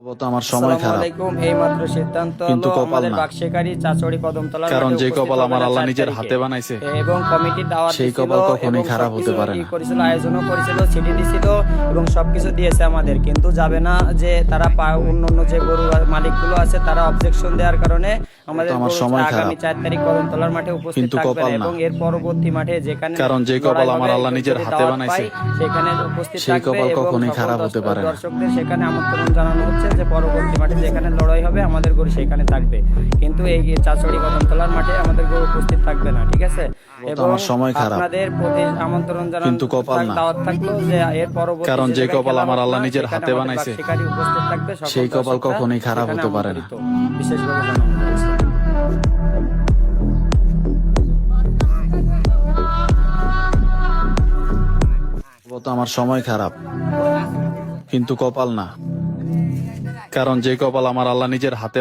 তো আমার সময় খারাপ, এইমাত্র সিদ্ধান্ত কিন্তু হলো কপাল আমাদের না। বাকশেখারী চাচড়ি কদমতলার কারণ মাঠে যে উপস্থিত কপাল হবে আমার না আল্লাহ 4 নিজের তারিখে। হাতে বানাইছে, এবং কমিটি দাওয়াত সেই দিছিল কপাল কখনোই এবং খারাপ হতে সবকিছু পারে না। করেছিল, আয়োজনও করেছিল, সিডি দিছিল এবং সবকিছু দিয়েছে আমাদের, কিন্তু যাবে না যে তারা অন্য যে গরু মালিকগুলো আছে তারা অবজেকশন দেওয়ার কারণে আমাদের তো আমার গরু সময় আগামী খারাপ, 4 তারিখ কদমতলার মাঠে উপস্থিত কিন্তু থাকবে কপাল না না। এবং এর পরবর্তী মাঠে যেখানে কারণ যে লড়াই কপাল আমার হবে, আল্লাহ নিজের যদি হাতে দাওয়াত বানাইছে, পাই সেখানে উপস্থিত সেই থাকবে কপাল এবং কখনোই সকল খারাপ হতে পারে না। দর্শকদের সেখানে আমন্ত্রণ জানানো হচ্ছে যে পরবর্তী মাঠে যেখানে লড়াই হবে আমাদের গরু সেখানে থাকবে, কিন্তু এই চাচড়ি কদমতলার মাঠে আমাদের গরু উপস্থিত থাকবে না, ঠিক আছে? তো এবং আমার সময় খারাপ, আপনাদের প্রতি আমন্ত্রণ কিন্তু কপাল না। দাওয়াত থাকলো যে এর পরবর্তী কারণ যে যে জায়গায় কপাল খেলা আমার হোক আল্লাহ না, নিজের সেখানে হাতে আমাদের বানাইছে, বাকশিকারী উপস্থিত থাকবে, সকল সেই কপাল দর্শকরা কখনোই খারাপ সেখানে হতে পারে না। আমন্ত্রিত। বিশেষভাবে জানানো হয়েছে। তো আমার সময় খারাপ, কিন্তু কপাল না। কারণ যে কপাল আমার আল্লাহ নিজের হাতে